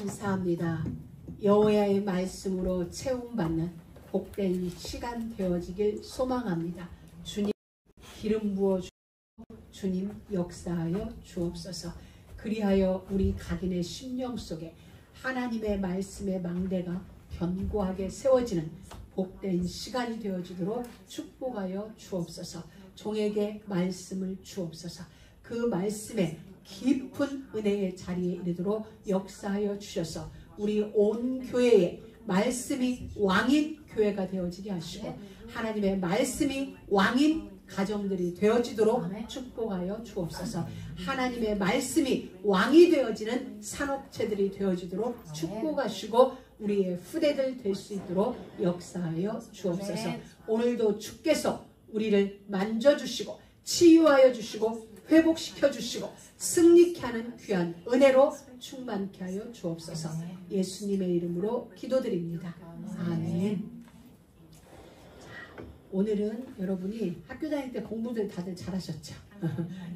감사합니다. 여호와의 말씀으로 채움받는 복된 시간 되어지길 소망합니다. 주님 기름 부어주시고 주님 역사하여 주옵소서. 그리하여 우리 각인의 심령 속에 하나님의 말씀의 망대가 견고하게 세워지는 복된 시간이 되어지도록 축복하여 주옵소서. 종에게 말씀을 주옵소서. 그 말씀에 깊은 은혜의 자리에 이르도록 역사하여 주셔서 우리 온 교회에 말씀이 왕인 교회가 되어지게 하시고 하나님의 말씀이 왕인 가정들이 되어지도록 축복하여 주옵소서. 하나님의 말씀이 왕이 되어지는 산업체들이 되어지도록 축복하시고 우리의 후대들 될 수 있도록 역사하여 주옵소서. 오늘도 주께서 우리를 만져주시고 치유하여 주시고 회복시켜 주시고 승리케 하는 귀한 은혜로 충만케 하여 주옵소서. 예수님의 이름으로 기도드립니다. 아멘. 오늘은 여러분이 학교 다닐 때 공부들 다들 잘하셨죠?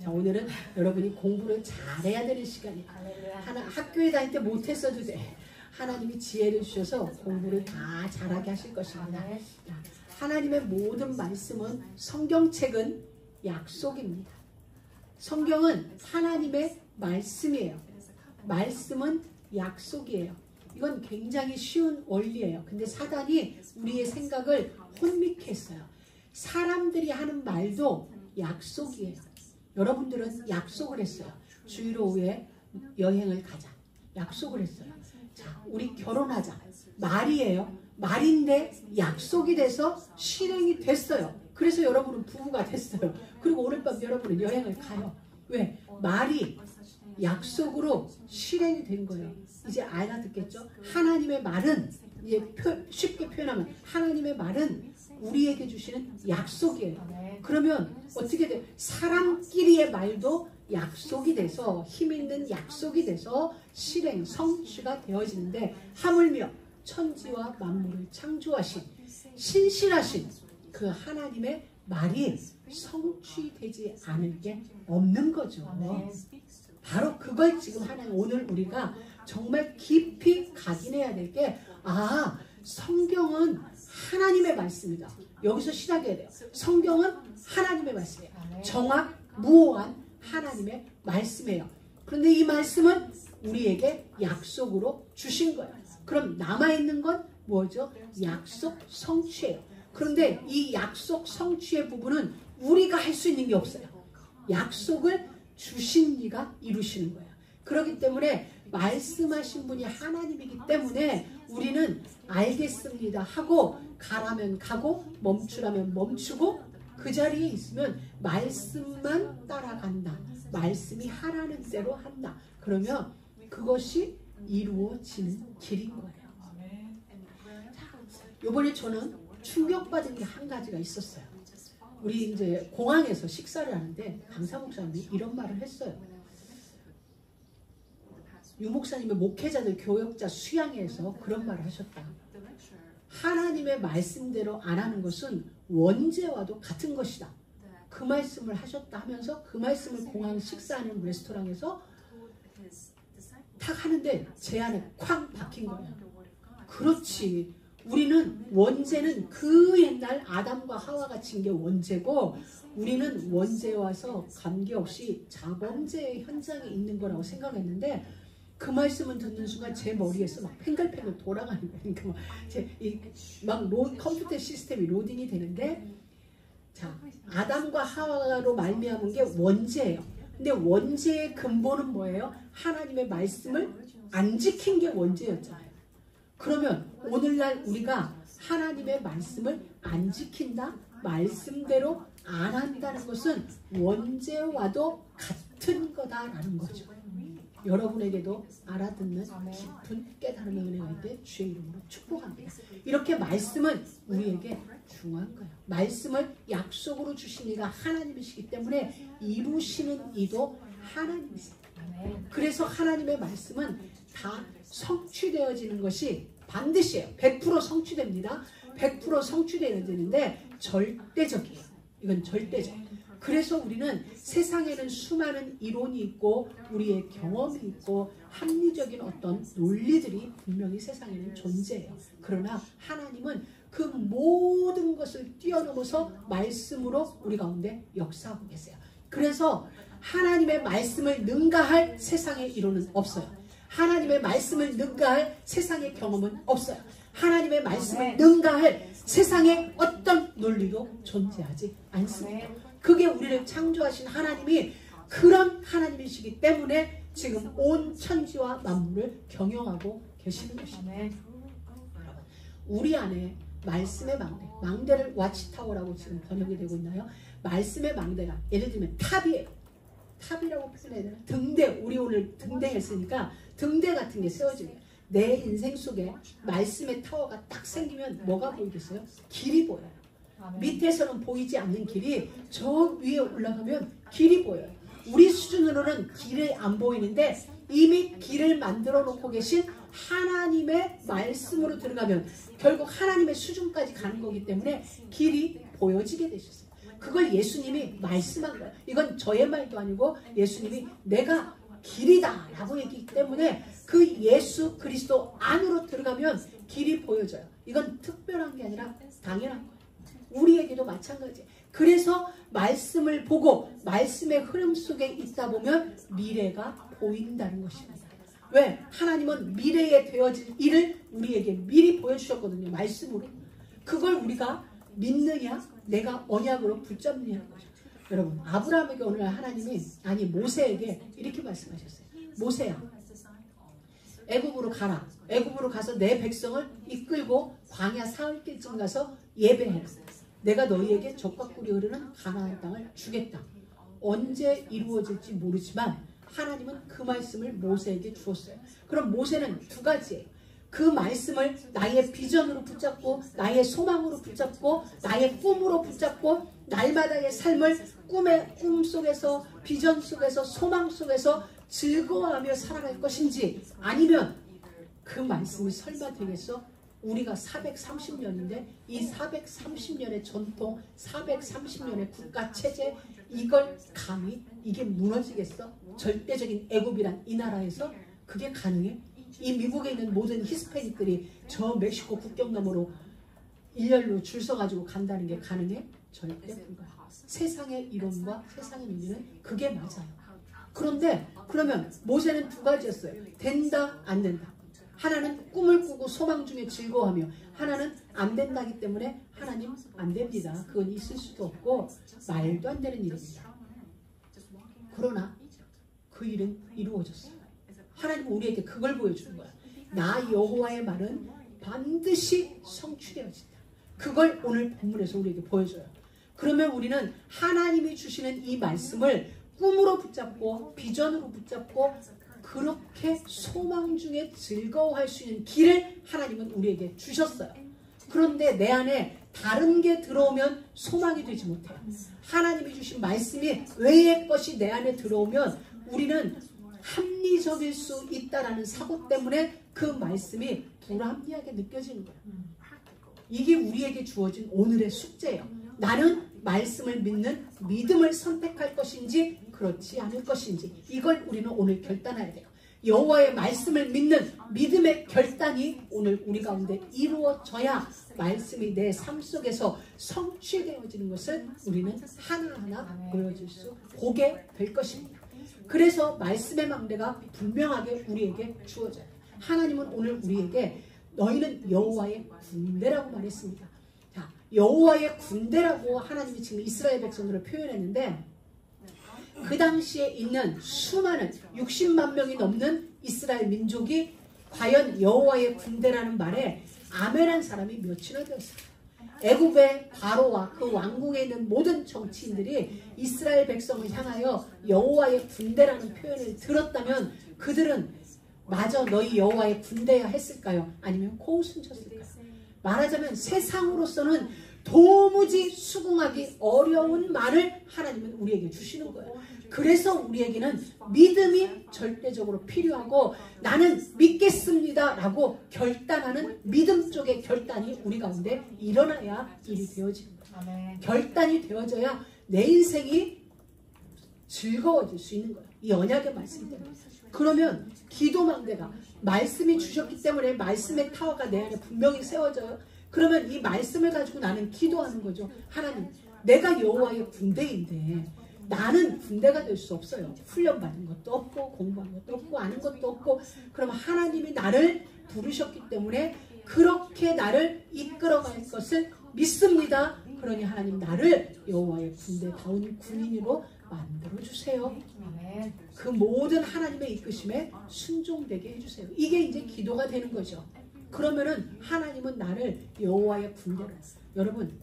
자, 오늘은 여러분이 공부를 잘해야 되는 시간이에요. 학교에 다닐 때 못했어도 돼. 하나님이 지혜를 주셔서 공부를 다 잘하게 하실 것입니다. 하나님의 모든 말씀은 성경책은 약속입니다. 성경은 하나님의 말씀이에요. 말씀은 약속이에요. 이건 굉장히 쉬운 원리예요. 근데 사단이 우리의 생각을 혼미케 했어요. 사람들이 하는 말도 약속이에요. 여러분들은 약속을 했어요. 주일 오후에 여행을 가자. 약속을 했어요. 자, 우리 결혼하자. 말이에요. 말인데 약속이 돼서 실행이 됐어요. 그래서 여러분은 부부가 됐어요. 그리고 오늘 밤 여러분은 여행을 가요. 왜? 말이 약속으로 실행이 된 거예요. 이제 알아듣겠죠? 하나님의 말은 이제 쉽게 표현하면 하나님의 말은 우리에게 주시는 약속이에요. 그러면 어떻게 돼요? 사람끼리의 말도 약속이 돼서 힘 있는 약속이 돼서 실행, 성취가 되어지는데 하물며 천지와 만물을 창조하신 신실하신 그 하나님의 말이 성취되지 않을 게 없는 거죠. 바로 그걸 지금 하나님 오늘 우리가 정말 깊이 각인해야 될 게 성경은 하나님의 말씀이다. 여기서 시작해야 돼요. 성경은 하나님의 말씀이에요. 정확무오한 하나님의 말씀이에요. 그런데 이 말씀은 우리에게 약속으로 주신 거예요. 그럼 남아있는 건 뭐죠? 약속 성취예요. 그런데 이 약속 성취의 부분은 우리가 할 수 있는 게 없어요. 약속을 주신 이가 이루시는 거예요. 그렇기 때문에 말씀하신 분이 하나님이기 때문에 우리는 알겠습니다 하고 가라면 가고 멈추라면 멈추고 그 자리에 있으면 말씀만 따라간다. 말씀이 하라는 대로 한다. 그러면 그것이 이루어지는 길인 거예요. 이번에 저는 충격받은 게 한 가지가 있었어요. 우리 이제 공항에서 식사를 하는데 강사 목사님이 이런 말을 했어요. 유 목사님의 목회자들 교역자 수양회에서 그런 말을 하셨다. 하나님의 말씀대로 안 하는 것은 원죄와도 같은 것이다. 그 말씀을 하셨다 하면서 그 말씀을 공항 식사하는 레스토랑에서 탁 하는데 제 안에 쾅 박힌 거예요. 그렇지. 우리는 원죄는 그 옛날 아담과 하와가 진 게 원죄고 우리는 원죄에 와서 관계없이 자범죄의 현장에 있는 거라고 생각했는데 그 말씀을 듣는 순간 제 머리에서 막 팽글팽글 돌아가는 거예요. 그러니까 컴퓨터 시스템이 로딩이 되는데 자, 아담과 하와로 말미암은 게 원죄예요. 근데 원죄의 근본은 뭐예요? 하나님의 말씀을 안 지킨 게 원죄였잖아요. 그러면 오늘날 우리가 하나님의 말씀을 안 지킨다? 말씀대로 안 한다는 것은 원죄와도 같은 거다라는 거죠. 여러분에게도 알아듣는 깊은 깨달음의 은혜가 있게 주의 이름으로 축복합니다. 이렇게 말씀은 우리에게 중요한 거예요. 말씀을 약속으로 주신 이가 하나님이시기 때문에 이루시는 이도 하나님이세요. 그래서 하나님의 말씀은 다 성취되어지는 것이 반드시에요. 100% 성취됩니다. 100% 성취되어지는데 절대적이에요. 이건 절대적. 그래서 우리는 세상에는 수많은 이론이 있고 우리의 경험이 있고 합리적인 어떤 논리들이 분명히 세상에는 존재해요. 그러나 하나님은 그 모든 것을 뛰어넘어서 말씀으로 우리 가운데 역사하고 계세요. 그래서 하나님의 말씀을 능가할 세상의 이론은 없어요. 하나님의 말씀을 능가할 세상의 경험은 없어요. 하나님의 말씀을 능가할 세상의 어떤 논리도 존재하지 않습니다. 그게 우리를 창조하신 하나님이 그런 하나님이시기 때문에 지금 온 천지와 만물을 경영하고 계시는 것입니다. 여러분, 우리 안에 말씀의 망대, 망대를 와치타워라고 지금 번역이 되고 있나요? 말씀의 망대가 예를 들면 탑이에요. 탑이라고 표현해야 되나? 등대, 우리 오늘 등대 했으니까 등대 같은 게 세워지네요. 내 인생 속에 말씀의 타워가 딱 생기면 뭐가 보이겠어요? 길이 보여요. 밑에서는 보이지 않는 길이 저 위에 올라가면 길이 보여요. 우리 수준으로는 길이 안 보이는데 이미 길을 만들어 놓고 계신 하나님의 말씀으로 들어가면 결국 하나님의 수준까지 가는 거기 때문에 길이 보여지게 되셨어요. 그걸 예수님이 말씀한 거예요. 이건 저의 말도 아니고 예수님이 내가 길이다 라고 얘기했기 때문에 그 예수 그리스도 안으로 들어가면 길이 보여져요. 이건 특별한 게 아니라 당연한 거예요. 우리에게도 마찬가지예요. 그래서 말씀을 보고 말씀의 흐름 속에 있다 보면 미래가 보인다는 것입니다. 왜? 하나님은 미래에 되어질 일을 우리에게 미리 보여주셨거든요. 말씀으로. 그걸 우리가 믿느냐 내가 언약으로 붙잡느냐는 거죠. 여러분, 아브라함에게 오늘 하나님이 아니 모세에게 이렇게 말씀하셨어요. 모세야, 애굽으로 가라. 애굽으로 가서 내 백성을 이끌고 광야 사흘길쯤 가서 예배해라. 내가 너희에게 젖과 꿀이 흐르는 가나안 땅을 주겠다. 언제 이루어질지 모르지만 하나님은 그 말씀을 모세에게 주었어요. 그럼 모세는 두 가지예요. 그 말씀을 나의 비전으로 붙잡고 나의 소망으로 붙잡고 나의 꿈으로 붙잡고 날마다의 삶을 꿈 속에서 비전 속에서 소망 속에서 즐거워하며 살아갈 것인지 아니면 그 말씀이 설마 되겠어? 우리가 430년인데 이 430년의 전통 430년의 국가체제 이걸 감히 이게 무너지겠어? 절대적인 애굽이란 이 나라에서 그게 가능해? 이 미국에 있는 모든 히스패닉들이 저 멕시코 국경 너머로 일렬로 줄 서가지고 간다는 게 가능해? 절대 불가해. 세상의 이론과 세상의 논리는 그게 맞아요. 그런데 그러면 모세는 두 가지였어요. 된다 안 된다. 하나는 꿈을 꾸고 소망 중에 즐거워하며 하나는 안 된다기 때문에 하나님 안 됩니다. 그건 있을 수도 없고 말도 안 되는 일입니다. 그러나 그 일은 이루어졌어요. 하나님은 우리에게 그걸 보여주는 거야. 나 여호와의 말은 반드시 성취되어진다. 그걸 오늘 본문에서 우리에게 보여줘요. 그러면 우리는 하나님이 주시는 이 말씀을 꿈으로 붙잡고 비전으로 붙잡고 그렇게 소망 중에 즐거워할 수 있는 길을 하나님은 우리에게 주셨어요. 그런데 내 안에 다른 게 들어오면 소망이 되지 못해요. 하나님이 주신 말씀이 외의 것이 내 안에 들어오면 우리는 합리적일 수 있다라는 사고 때문에 그 말씀이 불합리하게 느껴지는 거예요. 이게 우리에게 주어진 오늘의 숙제예요. 나는 말씀을 믿는 믿음을 선택할 것인지 그렇지 않을 것인지 이걸 우리는 오늘 결단해야 돼요. 여호와의 말씀을 믿는 믿음의 결단이 오늘 우리 가운데 이루어져야 말씀이 내 삶 속에서 성취되어지는 것을 우리는 하나하나 보여줄 수 보게 될 것입니다. 그래서 말씀의 망대가 분명하게 우리에게 주어져요. 하나님은 오늘 우리에게 너희는 여호와의 군대라고 말했습니다. 자, 여호와의 군대라고 하나님이 지금 이스라엘 백성들을 표현했는데 그 당시에 있는 수많은 60만 명이 넘는 이스라엘 민족이 과연 여호와의 군대라는 말에 아멘한 사람이 몇이나 되었을까요? 애굽의 바로와 그 왕궁에 있는 모든 정치인들이 이스라엘 백성을 향하여 여호와의 군대라는 표현을 들었다면 그들은 마저 너희 여호와의 군대야 했을까요? 아니면 코웃음 쳤을까요? 말하자면 세상으로서는 도무지 수긍하기 어려운 말을 하나님은 우리에게 주시는 거예요. 그래서 우리에게는 믿음이 절대적으로 필요하고 나는 믿겠습니다 라고 결단하는 믿음 쪽의 결단이 우리 가운데 일어나야 일이 되어집니다. 결단이 되어져야 내 인생이 즐거워질 수 있는 거예요. 이 언약의 말씀 때문에. 그러면 기도망대가 말씀이 주셨기 때문에 말씀의 타워가 내 안에 분명히 세워져요. 그러면 이 말씀을 가지고 나는 기도하는 거죠. 하나님, 내가 여호와의 군대인데 나는 군대가 될 수 없어요. 훈련받은 것도 없고 공부한 것도 없고 아는 것도 없고. 그럼 하나님이 나를 부르셨기 때문에 그렇게 나를 이끌어갈 것을 믿습니다. 그러니 하나님 나를 여호와의 군대다운 군인으로 만들어주세요. 그 모든 하나님의 이끄심에 순종되게 해주세요. 이게 이제 기도가 되는 거죠. 그러면은 하나님은 나를 여호와의 군대로. 여러분,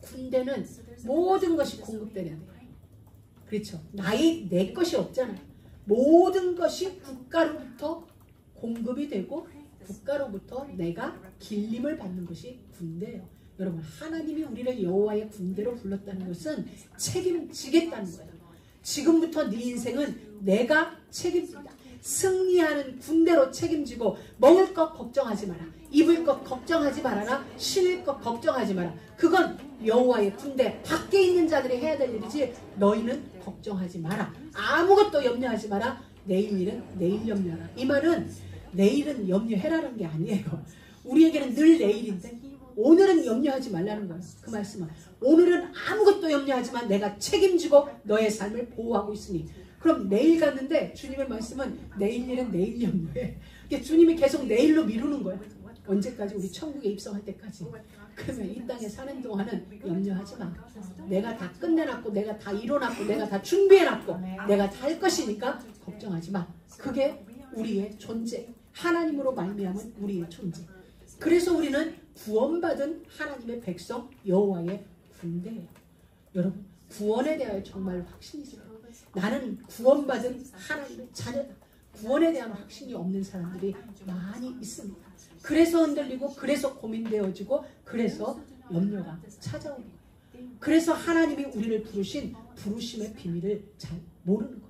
군대는 모든 것이 공급되는 데요. 그렇죠. 내 것이 없잖아요. 모든 것이 국가로부터 공급이 되고 국가로부터 내가 길림을 받는 것이 군대예요. 여러분, 하나님이 우리를 여호와의 군대로 불렀다는 것은 책임지겠다는 거예요. 지금부터 네 인생은 내가 책임진다. 승리하는 군대로 책임지고 먹을 것 걱정하지 마라. 입을 것 걱정하지 말아라. 쉴 것 걱정하지 마라. 그건 여호와의 군대 밖에 있는 자들이 해야 될 일이지 너희는 걱정하지 마라. 아무것도 염려하지 마라. 내일 일은 내일 염려하라. 이 말은 내일은 염려해라는 게 아니에요. 우리에게는 늘 내일인데 오늘은 염려하지 말라는 거예요. 그 말씀은 오늘은 아무것도 염려하지만 내가 책임지고 너의 삶을 보호하고 있으니. 그럼 내일 갔는데 주님의 말씀은 내일 일은 내일 염려해. 주님이 계속 내일로 미루는 거예요. 언제까지? 우리 천국에 입성할 때까지. 그러면 이 땅에 사는 동안은 염려하지 마. 내가 다 끝내놨고 내가 다 이뤄놨고 내가 다 준비해놨고 내가 다 할 것이니까 걱정하지 마. 그게 우리의 존재. 하나님으로 말미암은 우리의 존재. 그래서 우리는 구원받은 하나님의 백성 여호와의 군대예요. 여러분, 구원에 대하여 정말 확신이 있어요. 나는 구원받은 하나님의 자녀다. 구원에 대한 확신이 없는 사람들이 많이 있습니다. 그래서 흔들리고 그래서 고민되어지고 그래서 염려가 찾아오는 거예요. 그래서 하나님이 우리를 부르신 부르심의 비밀을 잘 모르는 거예요.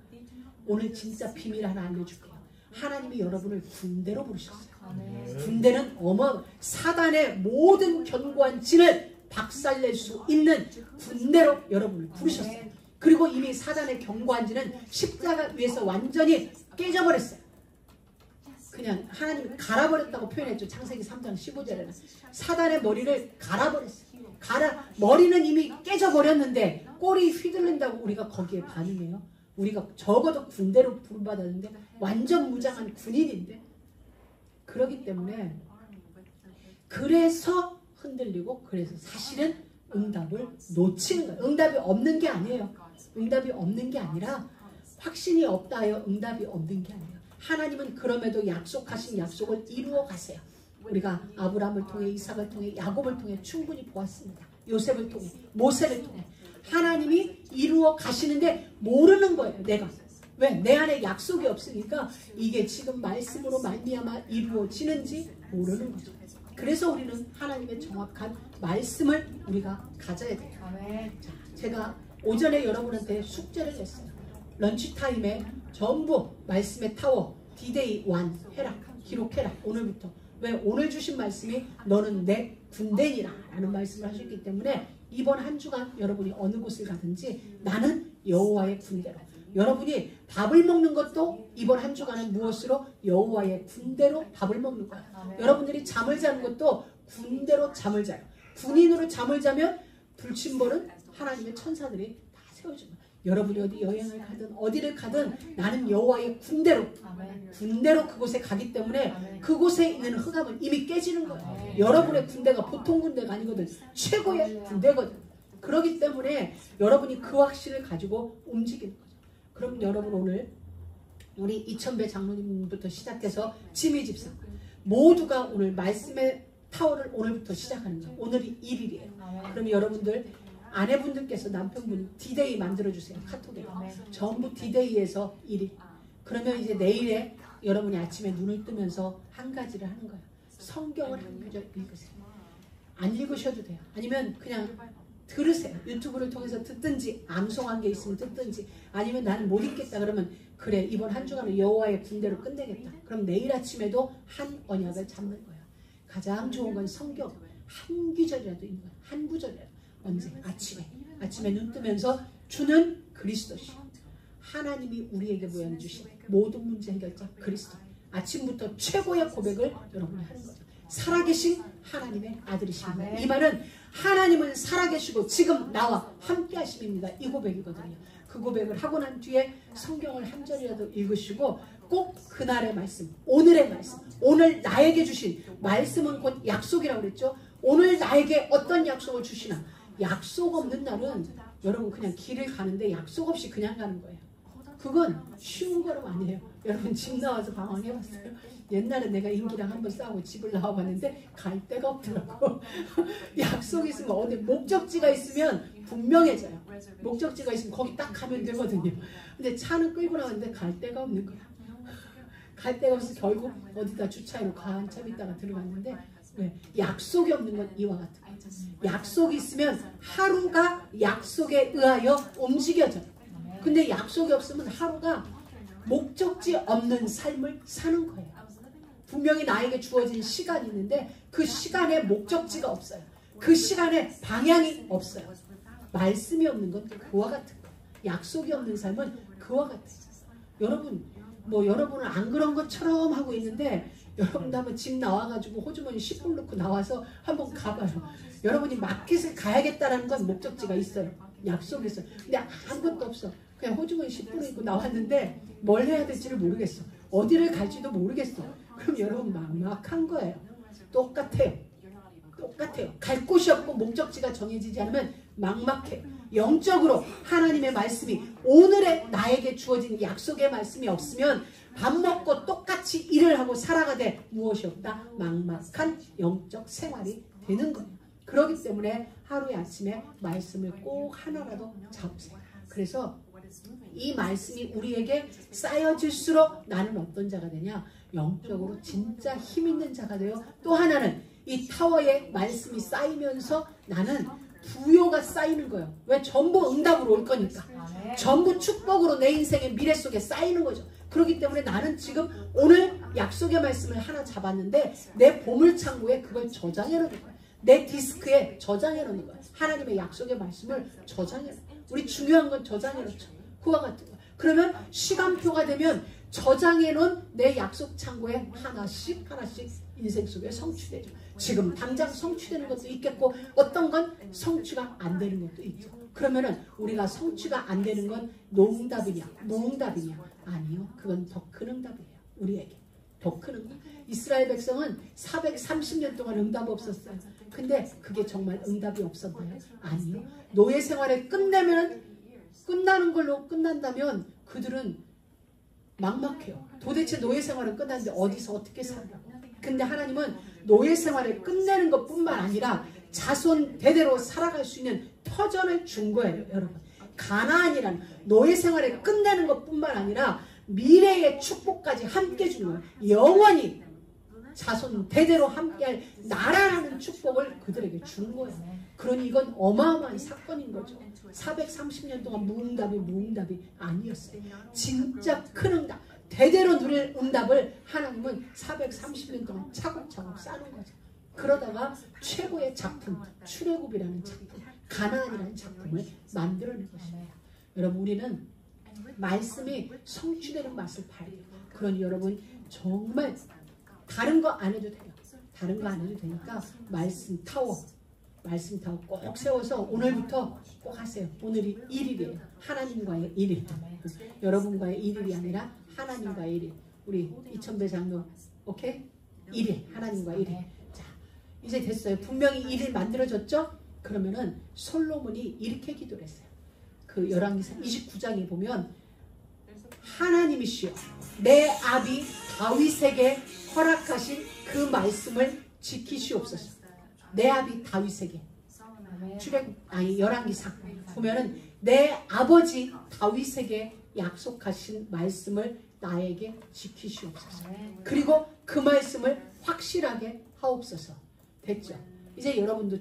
오늘 진짜 비밀 하나 알려줄게요. 하나님이 여러분을 군대로 부르셨어요. 군대는 사단의 모든 견고한 진을 박살낼 수 있는 군대로 여러분을 부르셨어요. 그리고 이미 사단의 견고한 진은 십자가 위에서 완전히 깨져버렸어요. 그냥 하나님이 갈아버렸다고 표현했죠. 창세기 3장 15절에는 사단의 머리를 갈아버렸어요. 머리는 이미 깨져버렸는데 꼬리 휘둘른다고 우리가 거기에 반응해요. 우리가 적어도 군대로 부름받았는데 완전 무장한 군인인데. 그렇기 때문에 그래서 흔들리고 그래서 사실은 응답을 놓치는 거예요. 응답이 없는 게 아니에요. 응답이 없는 게 아니라 확신이 없다 하여 응답이 없는 게 아니에요. 하나님은 그럼에도 약속하신 약속을 이루어 가세요. 우리가 아브라함을 통해 이삭을 통해 야곱을 통해 충분히 보았습니다. 요셉을 통해 모세를 통해 하나님이 이루어 가시는데 모르는 거예요. 내가. 왜? 내 안에 약속이 없으니까 이게 지금 말씀으로 말미암아 이루어지는지 모르는 거죠. 그래서 우리는 하나님의 정확한 말씀을 우리가 가져야 돼요. 자, 제가 오전에 여러분한테 숙제를 했어요. 런치타임에 전부 말씀의 타워 D-Day 1 해라. 기록해라. 오늘부터. 왜? 오늘 주신 말씀이 너는 내 군대니라 라는 말씀을 하셨기 때문에 이번 한 주간 여러분이 어느 곳을 가든지 나는 여호와의 군대로. 여러분이 밥을 먹는 것도 이번 한 주간은 무엇으로? 여호와의 군대로 밥을 먹는 거예요. 여러분들이 잠을 자는 것도 군대로 잠을 자요. 군인으로 잠을 자면 불침벌은 하나님의 천사들이 다 세워줍니다. 여러분이 어디 여행을 가든 어디를 가든 나는 여호와의 군대로 군대로 그곳에 가기 때문에 그곳에 있는 흑암은 이미 깨지는 거예요. 여러분의 군대가 보통 군대가 아니거든. 최고의 군대거든. 그렇기 때문에 여러분이 그 확신을 가지고 움직이는 거죠. 그럼 여러분 오늘 우리 이천배 장로님부터 시작해서 지미 집사 모두가 오늘 말씀의 타워를 오늘부터 시작하는 거예요. 오늘이 1일이에요. 그럼 여러분들 아내분들께서 남편분 D-Day 만들어주세요. 카톡에. 전부 D-Day에서 1일. 그러면 이제 내일에 여러분이 아침에 눈을 뜨면서 한 가지를 하는 거예요. 성경을 한 구절 읽으세요. 안 읽으셔도 돼요. 아니면 그냥 들으세요. 유튜브를 통해서 듣든지 암송한 게 있으면 듣든지 아니면 나는 못 읽겠다 그러면 그래 이번 한 주간은 여호와의 군대로 끝내겠다. 그럼 내일 아침에도 한 언약을 잡는 거예요. 가장 좋은 건 성경 한 구절이라도 읽는 거예요. 한 구절이라도. 언제? 아침에. 아침에 눈 뜨면서 주는 그리스도시. 하나님이 우리에게 보여주신 모든 문제 해결자 그리스도. 아침부터 최고의 고백을 여러분이 하는 거죠. 살아계신 하나님의 아들이십니다. 이 말은 하나님은 살아계시고 지금 나와 함께 하심입니다. 이 고백이거든요. 그 고백을 하고 난 뒤에 성경을 한 절이라도 읽으시고 꼭 그날의 말씀, 오늘의 말씀, 오늘 나에게 주신 말씀은 곧 약속이라고 그랬죠. 오늘 나에게 어떤 약속을 주시나. 약속 없는 날은 여러분 그냥 길을 가는데 약속 없이 그냥 가는 거예요. 그건 쉬운 걸음 아니에요. 여러분 집 나와서 방황해봤어요? 옛날에 내가 인기랑 한번 싸우고 집을 나와봤는데 갈 데가 없더라고. 약속이 있으면 어디 목적지가 있으면 분명해져요. 목적지가 있으면 거기 딱 가면 되거든요. 근데 차는 끌고 나왔는데 갈 데가 없는 거야. 갈 데가 없어서 결국 어디다 주차해놓고 한참 있다가 들어갔는데 왜? 약속이 없는 건 이와 같은 거예요. 약속이 있으면 하루가 약속에 의하여 움직여져요. 근데 약속이 없으면 하루가 목적지 없는 삶을 사는 거예요. 분명히 나에게 주어진 시간이 있는데 그 시간에 목적지가 없어요. 그 시간에 방향이 없어요. 말씀이 없는 건 그와 같은 거예요. 약속이 없는 삶은 그와 같아요. 여러분, 여러분은 안 그런 것처럼 하고 있는데 여러분도 한번 집 나와가지고 호주머니 10불 넣고 나와서 한번 가봐요. 여러분이 마켓을 가야겠다라는 건 목적지가 있어요. 약속이 있어요. 근데 아무것도 없어. 그냥 호주머니 10불 입고 나왔는데 뭘 해야 될지를 모르겠어. 어디를 갈지도 모르겠어. 그럼 여러분 막막한 거예요. 똑같아요. 갈 곳이 없고 목적지가 정해지지 않으면 막막해요. 영적으로 하나님의 말씀이 오늘의 나에게 주어진 약속의 말씀이 없으면 밥 먹고 똑같이 일을 하고 살아가되 무엇이 없다? 막막한 영적 생활이 되는 거예요. 그렇기 때문에 하루의 아침에 말씀을 꼭 하나라도 잡으세요. 그래서 이 말씀이 우리에게 쌓여질수록 나는 어떤 자가 되냐? 영적으로 진짜 힘있는 자가 되어 또 하나는 이 타워에 말씀이 쌓이면서 나는 부요가 쌓이는 거예요. 왜? 전부 응답으로 올 거니까. 전부 축복으로 내 인생의 미래 속에 쌓이는 거죠. 그렇기 때문에 나는 지금 오늘 약속의 말씀을 하나 잡았는데 내 보물창고에 그걸 저장해 놓는 거예요. 내 디스크에 저장해 놓는 거예요. 하나님의 약속의 말씀을 저장해 놓는 거예요. 우리 중요한 건 저장해 놓죠. 그와 같은 거. 그러면 시간표가 되면 저장해 놓은 내 약속 창고에 하나씩 인생 속에 성취되죠. 지금 당장 성취되는 것도 있겠고 어떤 건 성취가 안 되는 것도 있죠. 그러면은 우리가 성취가 안 되는 건 노응답이냐 무응답이냐? 아니요. 그건 더 큰 응답이에요. 우리에게 더 큰 응답. 이스라엘 백성은 430년 동안 응답 없었어요. 근데 그게 정말 응답이 없었나요? 아니요. 노예 생활을 끝나는 걸로 끝난다면 그들은 막막해요. 도대체 노예 생활은 끝났는데 어디서 어떻게 살라고. 근데 하나님은 노예 생활을 끝내는 것뿐만 아니라 자손 대대로 살아갈 수 있는 터전을 준 거예요. 여러분, 가나안이란 노예 생활을 끝내는 것뿐만 아니라 미래의 축복까지 함께 주는 거예요. 영원히 자손 대대로 함께할 나라라는 축복을 그들에게 주는 거예요. 그러니 이건 어마어마한 사건인 거죠. 430년 동안 무응답이 아니었어요. 진짜 큰 응답, 대대로 누릴 응답을 하나님은 430년 동안 차곡차곡 쌓는 거죠. 그러다가 최고의 작품, 출애굽이라는 작품, 가나안이라는 작품을 만들어낸 것입니다. 여러분, 우리는 말씀이 성취되는 맛을 봐야 돼요. 그러니 여러분 정말 다른 거 안 해도 돼요. 다른 거 안 해도 되니까 말씀 타워 꼭 세워서 오늘부터 꼭 하세요. 오늘이 1일이에요. 하나님과의 1일. 여러분과의 1일이 아니라 하나님과의 1일. 우리 이천배 장로 오케이? 1일. 하나님과 1일. 자, 이제 됐어요. 분명히 1일 만들어졌죠? 그러면은 솔로몬이 이렇게 기도를 했어요. 그 열왕기상 29장에 보면 하나님이시여 내 아비 다윗에게 허락하신 그 말씀을 지키시옵소서. 내 아비 다윗에게 열왕기상 보면은 내 아버지 다윗에게 약속하신 말씀을 나에게 지키시옵소서. 그리고 그 말씀을 확실하게 하옵소서. 됐죠? 이제 여러분도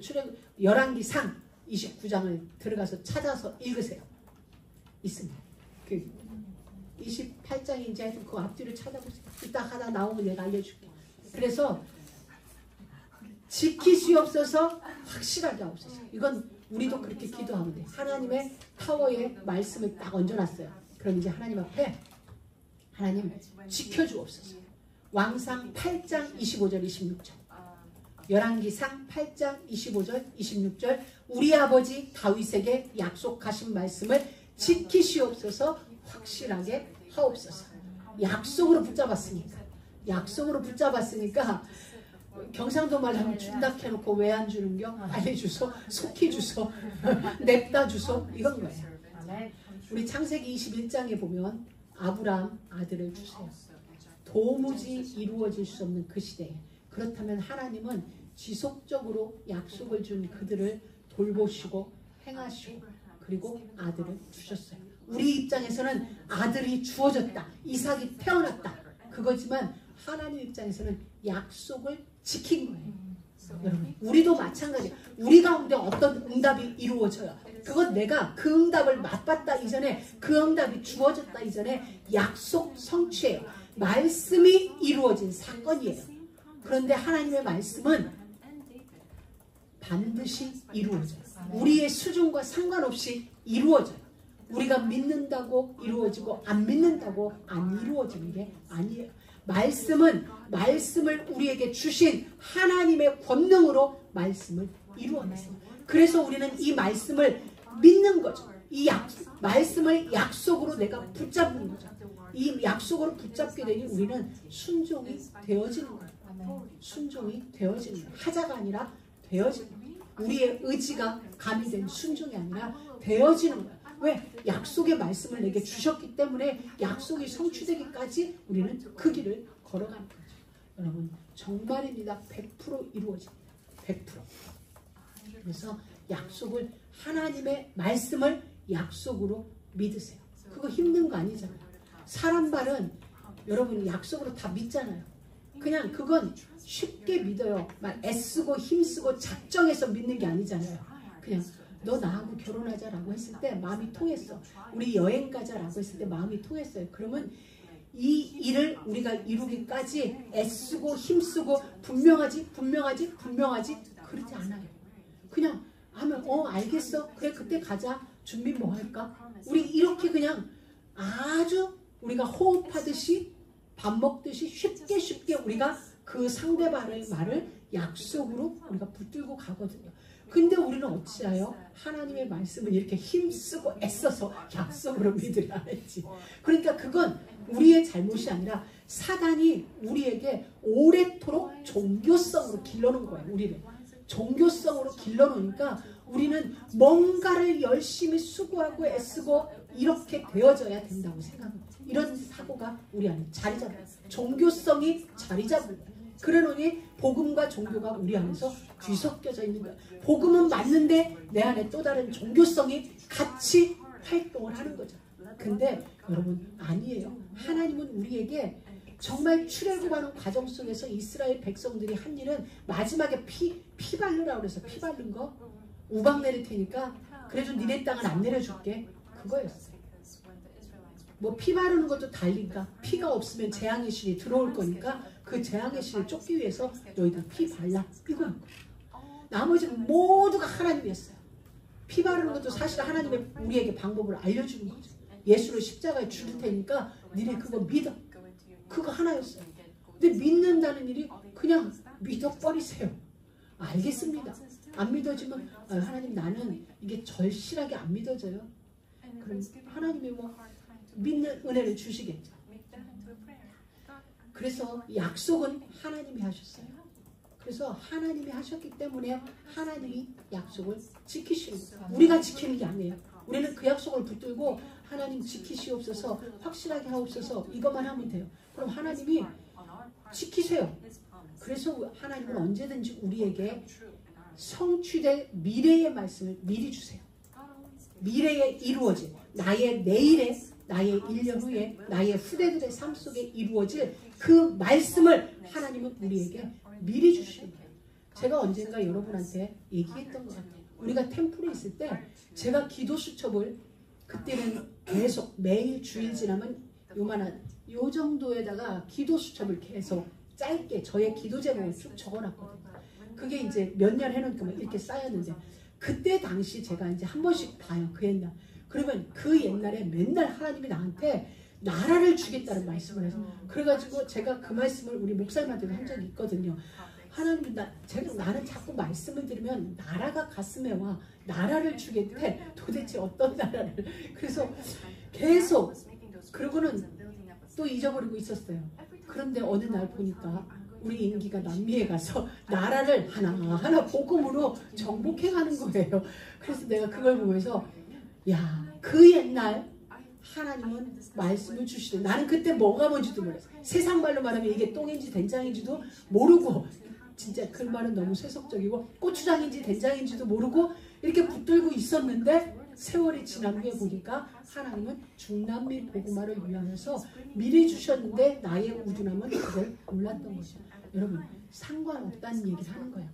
열왕기상 29장을 들어가서 찾아서 읽으세요. 있습니다. 그 28장인지 하여튼 그 앞뒤를 찾아보세요. 이따 하다 나오면 내가 알려줄게. 그래서 지키시옵소서, 확실하게 하옵소서. 이건 우리도 그렇게 기도하면 돼. 하나님의 타워에 말씀을 딱 얹어놨어요. 그럼 이제 하나님 앞에 하나님 지켜주옵소서. 왕상 8장 25절 26절, 열왕기상 8장 25절 26절, 우리 아버지 다윗에게 약속하신 말씀을 지키시옵소서. 확실하게 하옵소서. 약속으로 붙잡았으니까. 약속으로 붙잡았으니까 경상도 말로 하면 준다 해놓고 왜 안 주는겨? 빨리 주소, 속히 주소, 냅다 주소, 이건 거예요. 우리 창세기 21장에 보면 아브라함 아들을 주세요. 도무지 이루어질 수 없는 그 시대에, 그렇다면 하나님은 지속적으로 약속을 준 그들을 돌보시고 행하시고 그리고 아들을 주셨어요. 우리 입장에서는 아들이 주어졌다, 이삭이 태어났다, 그거지만 하나님 입장에서는 약속을 지킨 거예요. 여러분, 우리도 마찬가지예요. 우리 가운데 어떤 응답이 이루어져요. 그건 내가 그 응답을 맛봤다 이전에, 그 응답이 주어졌다 이전에 약속 성취예요. 말씀이 이루어진 사건이에요. 그런데 하나님의 말씀은 반드시 이루어져요. 우리의 수준과 상관없이 이루어져요. 우리가 믿는다고 이루어지고 안 믿는다고 안 이루어지는 게 아니에요. 말씀은 말씀을 우리에게 주신 하나님의 권능으로 말씀을 이루어냈어요. 그래서 우리는 이 말씀을 믿는 거죠. 이 말씀을 약속으로 내가 붙잡는 거죠. 이 약속으로 붙잡게 되니 우리는 순종이 되어지는 거예요. 순종이 되어지는 거예요. 하자가 아니라 되어지는 거예요. 우리의 의지가 가미된 순종이 아니라 되어지는 거예요. 왜? 약속의 말씀을 내게 주셨기 때문에 약속이 성취되기까지 우리는 그 길을 걸어가는 거죠. 여러분, 정말입니다. 100% 이루어집니다. 100%. 그래서 약속을, 하나님의 말씀을 약속으로 믿으세요. 그거 힘든 거 아니잖아요. 사람 말은 여러분 약속으로 다 믿잖아요. 그냥 그건 쉽게 믿어요. 막 애쓰고 힘쓰고 작정해서 믿는 게 아니잖아요. 그냥 너 나하고 결혼하자라고 했을 때 마음이 통했어. 우리 여행 가자라고 했을 때 마음이 통했어요. 그러면 이 일을 우리가 이루기까지 애쓰고 힘쓰고 분명하지 그러지 않아요. 그냥 하면 알겠어. 그래 그때 가자. 준비 뭐 할까? 우리 이렇게 그냥 아주 우리가 호흡하듯이 밥 먹듯이 쉽게 우리가 그 상대방의 말을 약속으로 우리가 붙들고 가거든요. 근데 우리는 어찌하여 하나님의 말씀을 이렇게 힘쓰고 애써서 약속으로 믿으려 했지. 그러니까 그건 우리의 잘못이 아니라 사단이 우리에게 오래도록 종교성으로 길러놓은 거예요. 우리를 종교성으로 길러놓으니까 우리는 뭔가를 열심히 수고하고 애쓰고 이렇게 되어져야 된다고 생각합니다. 이런 사고가 우리 안에 자리 잡아요. 종교성이 자리 잡아요. 그러니 복음과 종교가 우리 안에서 뒤섞여져 있는 거예요. 복음은 맞는데 내 안에 또 다른 종교성이 같이 활동을 하는 거죠. 근데 여러분 아니에요. 하나님은 우리에게 정말 출애굽하는 과정 속에서 이스라엘 백성들이 한 일은 마지막에 피 바르라고 그래서 피 바른 거 우박 내릴 테니까 그래도 니네 땅은 안 내려줄게. 그거였어요. 뭐 피 바르는 것도 달리니까 피가 없으면 재앙의 신이 들어올 거니까 그 재앙의 신을 쫓기 위해서 너희들 피 발라. 이거였고 나머지는 모두가 하나님이었어요. 피 바르는 것도 사실 하나님의 우리에게 방법을 알려주는 거죠. 예수를 십자가에 죽일 테니까 니네 그거 믿어. 그거 하나였어요. 근데 믿는다는 일이 그냥 믿어버리세요. 알겠습니다. 안 믿어지면 하나님 나는 이게 절실하게 안 믿어져요. 그럼 하나님이 뭐 믿는 은혜를 주시겠죠. 그래서 약속은 하나님이 하셨어요. 그래서 하나님이 하셨기 때문에 하나님이 약속을 지키시는 거예요. 우리가 지키는 게 아니에요. 우리는 그 약속을 붙들고 하나님 지키시옵소서, 확실하게 하옵소서 이것만 하면 돼요. 그럼 하나님이 지키세요. 그래서 하나님은 언제든지 우리에게 성취될 미래의 말씀을 미리 주세요. 미래에 이루어질 나의 내일에, 나의 1년 후에, 나의 후대들의 삶 속에 이루어질 그 말씀을 하나님은 우리에게 미리 주시는 거예요. 제가 언젠가 여러분한테 얘기했던 것 같아요. 우리가 템플에 있을 때 제가 기도 수첩을 그때는 계속 매일 주일 지나면 요만한 요 정도에다가 기도 수첩을 계속 짧게 저의 기도 제목을 쭉 적어놨거든요. 그게 이제 몇 년 해놓으니까 이렇게 쌓였는데 그때 당시 제가 이제 한 번씩 봐요. 그 옛날. 그러면 그 옛날에 맨날 하나님이 나한테 나라를 주겠다는 말씀을 해서 그래가지고 제가 그 말씀을 우리 목사님한테도 한 적이 있거든요. 하나님 나는 자꾸 말씀을 들으면 나라가 가슴에 와. 나라를 주겠대. 도대체 어떤 나라를. 그래서 계속 그러고는 또 잊어버리고 있었어요. 그런데 어느 날 보니까 우리 임기가 남미에 가서 나라를 하나하나 복음으로 정복해 가는 거예요. 그래서 내가 그걸 보면서 야, 그 옛날 하나님은 말씀을 주시대. 나는 그때 뭐가 뭔지도 몰랐어. 세상 말로 말하면 이게 똥인지 된장인지도 모르고 진짜 그 말은 너무 세속적이고 고추장인지 된장인지도 모르고 이렇게 붙들고 있었는데 세월이 지난 후에 보니까 하나님은 중남미 복음화를 위하여서 미리 주셨는데 나의 우둔함은 그걸 몰랐던 거죠. 여러분 상관없다는 얘기를 하는 거야.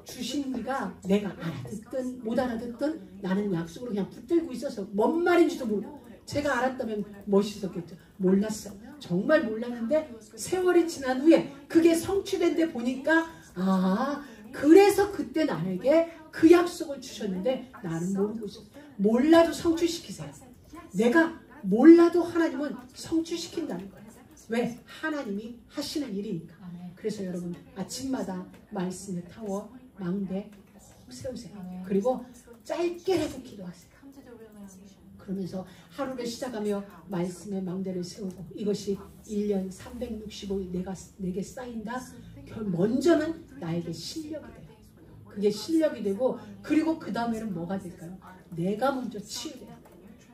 주신 이가 내가 알아듣든 못 알아듣든 나는 약속으로 그냥 붙들고 있어서 뭔 말인지도 모르고 제가 알았다면 멋있었겠죠. 몰랐어요. 정말 몰랐는데 세월이 지난 후에 그게 성취된 데 보니까 아 그래서 그때 나에게 그 약속을 주셨는데 나는 모르고 있었어요. 몰라도 성취시키세요. 내가 몰라도 하나님은 성취시킨다는 거예요. 왜? 하나님이 하시는 일이니까. 그래서 여러분 아침마다 말씀의 타워 망대 꼭 세우세요. 그리고 짧게라도 기도하세요. 그러면서 하루를 시작하며 말씀의 망대를 세우고 이것이 1년 365일 내게 쌓인다. 먼저는 나에게 실력이 돼요. 그게 실력이 되고 그리고 그 다음에는 뭐가 될까요? 내가 먼저 치유돼요.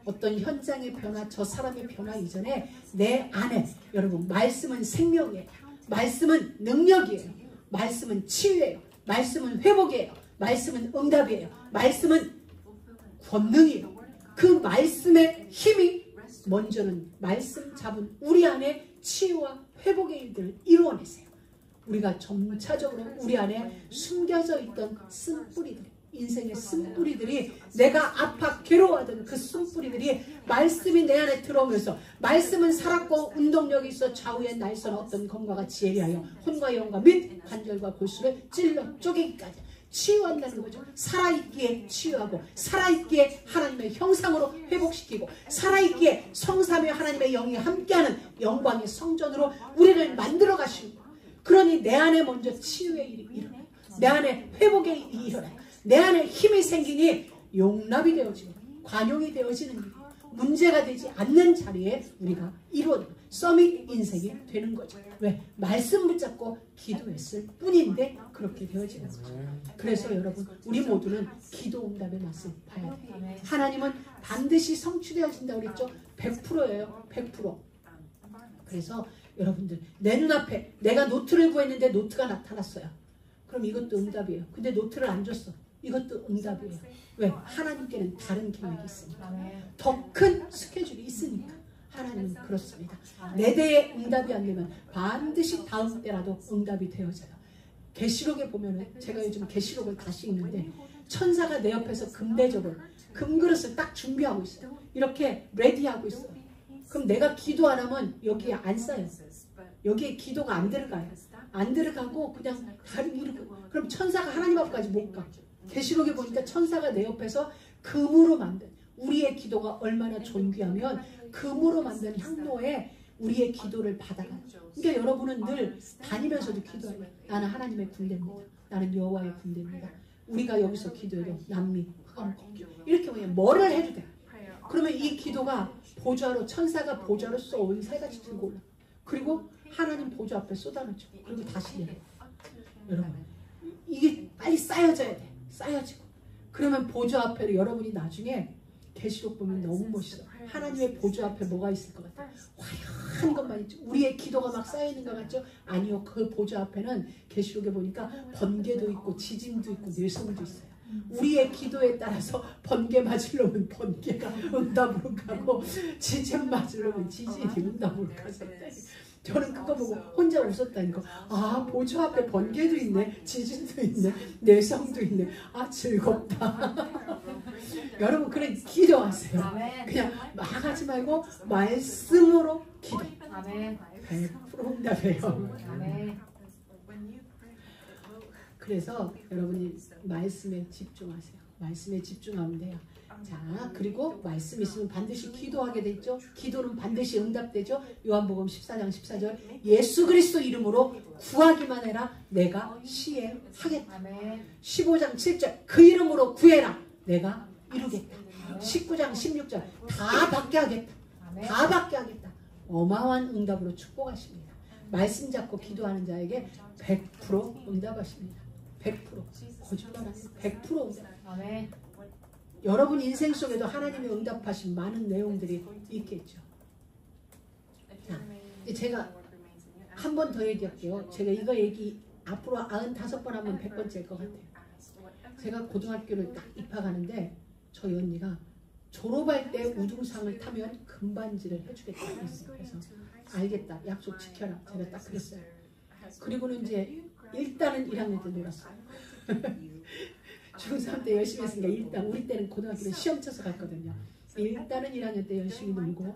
어떤 현장의 변화, 저 사람의 변화 이전에 내 안에 여러분 말씀은 생명이에요. 말씀은 능력이에요. 말씀은 치유예요. 말씀은 회복이에요. 말씀은 응답이에요. 말씀은 권능이에요. 그 말씀의 힘이 먼저는 말씀 잡은 우리 안에 치유와 회복의 일들을 이루어내세요. 우리가 점차적으로 우리 안에 숨겨져 있던 쓴뿌리들, 인생의 쓴뿌리들이 내가 아파 괴로워하던 그 쓴뿌리들이 말씀이 내 안에 들어오면서 말씀은 살았고 운동력이 있어 좌우의 날선 어떤 검과 같이 예리하여 혼과 영과 및 관절과 골수를 찔러 쪼개기까지 치유한다는 거죠. 살아있기에 치유하고 살아있기에 하나님의 형상으로 회복시키고 살아있기에 성삼위 하나님의 영이 함께하는 영광의 성전으로 우리를 만들어 가시는 거예요. 그러니 내 안에 먼저 치유의 일이 일어나요. 내 안에 회복의 일이 일어나요. 내 안에 힘이 생기니 용납이 되어지고 관용이 되어지는 일이 문제가 되지 않는 자리에 우리가 이루어져 서밋 인생이 되는 거죠. 왜? 말씀 붙잡고 기도했을 뿐인데 그렇게 되어지는 거죠. 그래서 여러분 우리 모두는 기도 응답의 맛을 봐야 돼요. 하나님은 반드시 성취되어진다고 그랬죠. 100%예요. 100%. 그래서 여러분들 내 눈앞에 내가 노트를 구했는데 노트가 나타났어요. 그럼 이것도 응답이에요. 근데 노트를 안 줬어. 이것도 응답이에요. 왜? 하나님께는 다른 계획이 있으니까. 더 큰 스케줄이 있으니까. 하나님은 그렇습니다. 내 대에 응답이 안 되면 반드시 다음 때라도 응답이 되어져요. 계시록에 보면은 제가 요즘 계시록을 다시 읽는데 천사가 내 옆에서 금대접을 금그릇을 딱 준비하고 있어요. 이렇게 레디하고 있어요. 그럼 내가 기도 안 하면 여기에 안 쌓여요. 여기에 기도가 안 들어가요. 안 들어가고 그냥 다른 일을 그럼 천사가 하나님 앞까지 못 가. 계시록에 보니까 천사가 내 옆에서 금으로 만든 우리의 기도가 얼마나 존귀하면 금으로 만든 향로에 우리의 기도를 받아가요. 그러니까 여러분은 늘 다니면서도 기도해요. 나는 하나님의 군대입니다. 나는 여호와의 군대입니다. 우리가 여기서 기도해도 남미, 흑암, 이렇게 뭐를 해도 돼요. 그러면 이 기도가 보좌로 천사가 보좌로 쏘온 새같이 들고 올라. 그리고 하나님 보좌 앞에 쏟아놓죠. 그리고 다시 내려. 여러분 이게 빨리 쌓여져야 돼. 쌓여지고. 그러면 보좌 앞에 여러분이 나중에 계시록 보면 너무 멋있어. 하나님의 보좌 앞에 뭐가 있을 것 같아요? 화려한 것만 있죠. 우리의 기도가 막 쌓여있는 것 같죠? 아니요. 그 보좌 앞에는 계시록에 보니까 번개도 있고 지진도 있고 내성도 있어요. 우리의 기도에 따라서 번개 맞으려면 번개가 응답으로 가고 지진 맞으려면 지진이 응답으로 가서 저는 그거 보고 혼자 웃었다니까. 아 보좌 앞에 번개도 있네, 지진도 있네, 내성도 있네. 아 즐겁다. 여러분 그래 기도하세요. 그냥 막 하지 말고 말씀으로 기도. 100% 응답해요. 그래서 여러분이 말씀에 집중하세요. 말씀에 집중하면 돼요. 자, 그리고 말씀 있으면 반드시 기도하게 되죠. 기도는 반드시 응답되죠. 요한복음 14장 14절 예수 그리스도 이름으로 구하기만 해라 내가 시행하겠다. 15장 7절 그 이름으로 구해라 내가 이루겠다. 19장 16절 다 받게 하겠다. 다 받게 하겠다. 어마어마한 응답으로 축복하십니다. 말씀 잡고 기도하는 자에게 100% 응답하십니다. 100% 거짓말 아니에요. 100% 응답. 아멘. 여러분 인생 속에도 하나님의 응답하신 많은 내용들이 있겠죠. 자, 제가 한 번 더 얘기할게요. 제가 이거 얘기 앞으로 95번 하면 100번째일 것 같아요. 제가 고등학교를 딱 입학하는데 저희 언니가 졸업할 때 우등상을 타면 금반지를 해주겠다고 했어요. 그래서 알겠다. 약속 지켜라. 제가 딱 그랬어요. 그리고는 이제 일단은 1학년 때 놀았어요. 중3 때 열심히 했으니까 일단 우리 때는 고등학교는 시험 쳐서 갔거든요. 일단은 1학년 때 열심히 놀고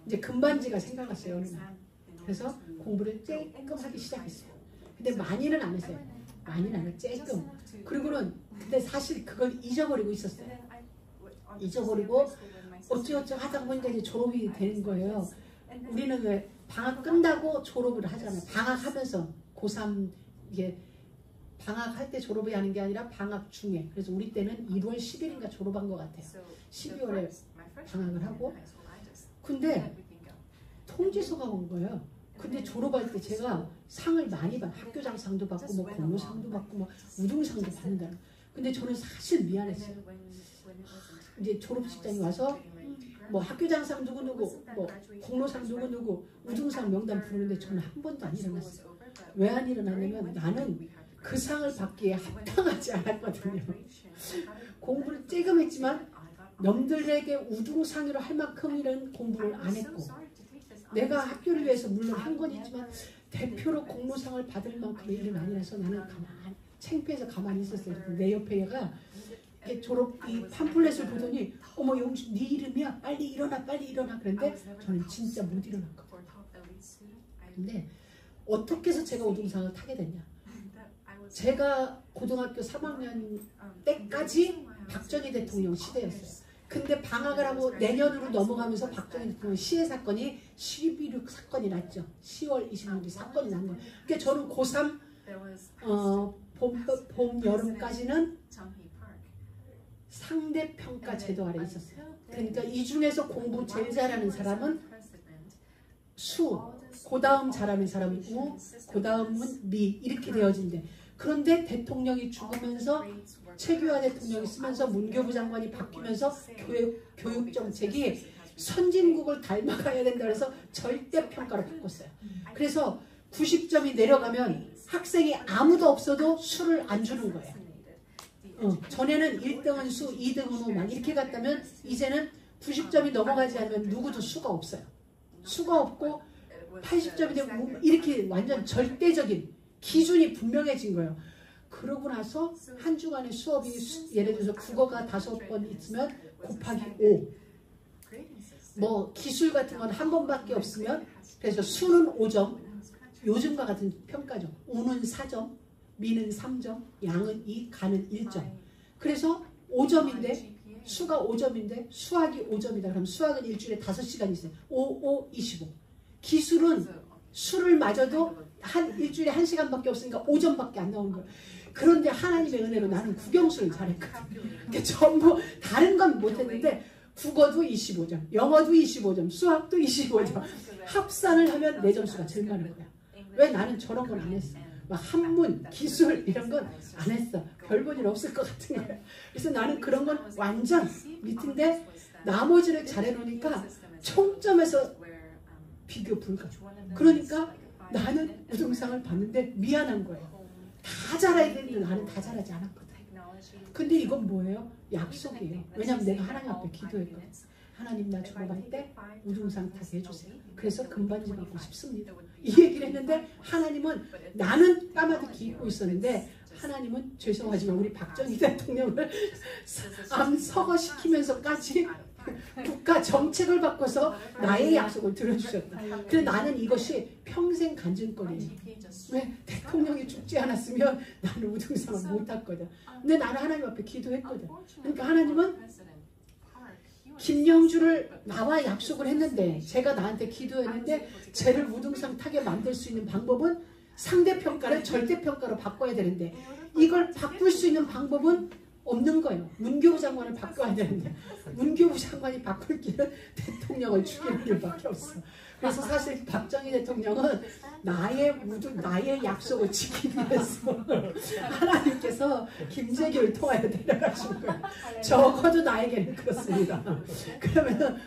이제 금반지가 생각났어요. 어느 날. 그래서 공부를 조금 하기 시작했어요. 근데 많이는 안 했어요. 많이는 안 했어요. 조금. 그리고는 근데 사실 그걸 잊어버리고 있었어요. 잊어버리고 어쩌고저쩌고 하다 보니까 이제 졸업이 되는 거예요. 우리는 왜 방학 끝나고 졸업을 하잖아요. 방학하면서 고3 이게 방학할 때 졸업이 하는 게 아니라 방학 중에. 그래서 우리 때는 1월 10일인가 졸업한 것 같아요. 12월에 방학을 하고. 근데 통지서가 온 거예요. 근데 졸업할 때 제가 상을 많이 받아. 학교장상도 받고 뭐 공로상도 받고 뭐 우등상도 받는다. 근데 저는 사실 미안했어요. 이제 졸업식장에 와서 뭐 학교장상 누구누구 뭐 공로상 누구누구 우등상 명단 부르는데 저는 한 번도 안 일어났어요. 왜 안 일어나냐면 나는 그 상을 받기에 합당하지 않았거든요. 공부를 조금 했지만 남들에게 우등상으로 할 만큼이는 공부를 안 했고 내가 학교를 위해서 물론 한 건 있지만 대표로 공로상을 받을 만큼의 일은 아니라서 나는 가만히 창피해서 가만히 있었어요. 내 옆에 얘가 졸업 이 팜플렛을 보더니 어머 영수 네 이름이야? 빨리 일어나 빨리 일어나. 그런데 저는 진짜 못 일어났거든요. 근데 어떻게 해서 제가 우등상을 타게 됐냐. 제가 고등학교 3학년 때까지 박정희 대통령 시대였어요. 근데 방학을 하고 내년으로 넘어가면서 박정희 대통령 시해 사건이 12.16 사건이 났죠. 10월 26일 사건이 난 거예요. 그러니까 저는 고3 봄 여름까지는 상대평가 제도 아래 있었어요. 그러니까 이 중에서 공부 제일 잘하는 사람은 수, 그 다음 잘하는 사람은 우, 그 다음은 미 이렇게 되어진대. 그런데 대통령이 죽으면서 최규하 대통령이 쓰면서 문교부 장관이 바뀌면서 교육 정책이 선진국을 닮아가야 된다 그래서 절대평가로 바꿨어요. 그래서 90점이 내려가면 학생이 아무도 없어도 수를 안 주는 거예요. 전에는 1등은 수, 2등은 우 막 이렇게 갔다면 이제는 90점이 넘어가지 않으면 누구도 수가 없어요. 수가 없고 80점이 되고 이렇게 완전 절대적인 기준이 분명해진 거예요. 그러고 나서 한 주간의 수업이 예를 들어서 국어가 5번 있으면 곱하기 5. 뭐 기술 같은 건 한 번밖에 없으면 그래서 수는 5점. 요즘과 같은 평가죠. 우는 4점, 미는 3점, 양은 2, 가는 1점. 그래서 5점인데 수가 5점인데 수학이 5점이다. 그럼 수학은 일주일에 5시간 있어요. 5, 25. 기술은 수를 맞아도 일주일에 1시간밖에 없으니까 5점밖에 안 나오는 거예요. 그런데 하나님의 은혜로 나는 국영수를 잘했거든요. 그러니까 전부 다른 건 못했는데 국어도 25점, 영어도 25점, 수학도 25점. 합산을 하면 내 점수가 제일 많은 거야. 왜 나는 저런 건 안 했어. 막 한문, 기술 이런 건 안 했어. 별 볼 일 없을 것 같은 거야. 그래서 나는 그런 건 완전 밑인데 나머지를 잘해놓으니까 총점에서 비교 불가. 그러니까 나는 우등상을 받는데 미안한 거예요. 다 잘해야 되는데 나는 다 잘하지 않았거든. 근데 이건 뭐예요? 약속이에요. 왜냐하면 내가 하나님 앞에 기도했거든. 하나님 나 졸업할 때 우등상 타게 해주세요. 그래서 금반지 받고 싶습니다. 이 얘기를 했는데 하나님은 나는 까마득히 잊고 있었는데 하나님은 죄송하지만 우리 박정희 대통령을 암 서거시키면서까지 국가 정책을 바꿔서 나의 약속을 들어주셨다. 그래서 나는 이것이 평생 간증거리예요. 왜? 대통령이 죽지 않았으면 나는 우등상을 못 탔거든. 근데 나는 하나님 앞에 기도했거든. 그러니까 하나님은 김영주를 나와 약속을 했는데, 제가 나한테 기도했는데 쟤를 우등상 타게 만들 수 있는 방법은 상대평가를 절대평가로 바꿔야 되는데, 이걸 바꿀 수 있는 방법은 없는 거예요. 문교부 장관을 바꿔야 되는데 문교부 장관이 바꿀 길은 대통령을 죽이는 일밖에 없어. 그래서 사실 박정희 대통령은 나의 약속을 지키기 위해서 하나님께서 김재규를 통하여 데려가신 거예요. 적어도 나에게는 그렇습니다. 그러면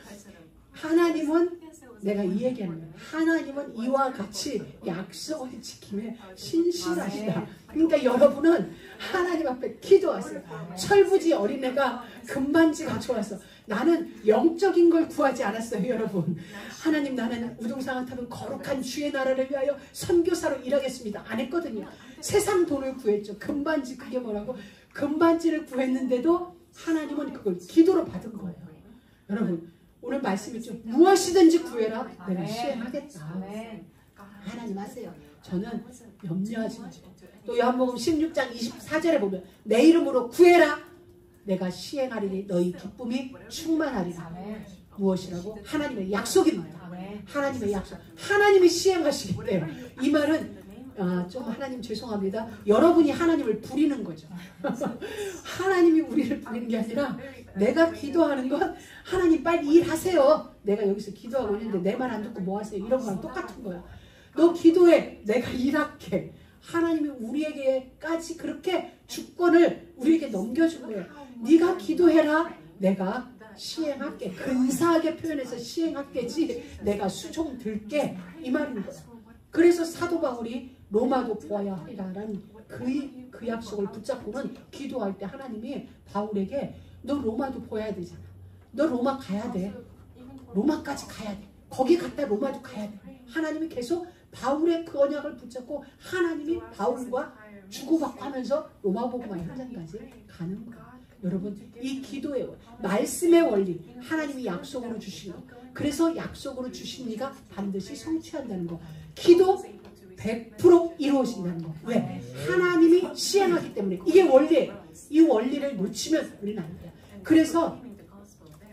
하나님은, 내가 이 얘기하는 거예요. 하나님은 이와 같이 약속을 지킴에 신실하시다. 그러니까 여러분은 하나님 앞에 기도하세요. 철부지 어린애가 금반지가 좋아서, 나는 영적인 걸 구하지 않았어요, 여러분. 하나님, 나는 우등상을 타면 거룩한 주의 나라를 위하여 선교사로 일하겠습니다. 안 했거든요. 세상 돈을 구했죠. 금반지, 그게 뭐라고? 금반지를 구했는데도 하나님은 그걸 기도로 받은 거예요. 여러분, 오늘 말씀이죠. 무엇이든지 구해라. 내가 시행하겠다. 하나님 하세요. 저는 염려하지 마시고. 또 요한복음 16장 24절에 보면 내 이름으로 구해라. 내가 시행하리니 너희 기쁨이 충만하리라. 무엇이라고? 하나님의 약속입니다. 하나님의 약속. 하나님이 시행하시겠대요. 이 말은 좀 하나님 죄송합니다. 여러분이 하나님을 부리는 거죠. 하나님이 우리를 부리는 게 아니라, 내가 기도하는 건 하나님 빨리 일하세요. 내가 여기서 기도하고 있는데 내 말 안 듣고 뭐 하세요? 이런 거랑 똑같은 거예요. 너 기도해. 내가 일할게. 하나님이 우리에게까지 그렇게 주권을 우리에게 넘겨준 거예요. 네가 기도해라. 내가 시행할게. 근사하게 표현해서 시행할게지 내가 수종 들게. 이 말인 거예요. 그래서 사도 바울이 로마도 보아야 하리라라는 그 약속을 붙잡고는 기도할 때 하나님이 바울에게 너 로마도 보아야 되잖아. 너 로마 가야 돼. 로마까지 가야 돼. 거기 갔다 로마도 가야 돼. 하나님이 계속 바울의 그 언약을 붙잡고 하나님이 바울과 주고받고 하면서 로마복음화 현장까지 가는 거예요. 여러분, 이 기도의 말씀의 원리, 하나님이 약속으로 주신 거. 그래서 약속으로 주신 이가 반드시 성취한다는 거. 기도 100% 이루어진다는 거. 왜? 하나님이 시행하기 때문에. 이게 원리예요. 이 원리를 놓치면 우리는 안 돼요. 그래서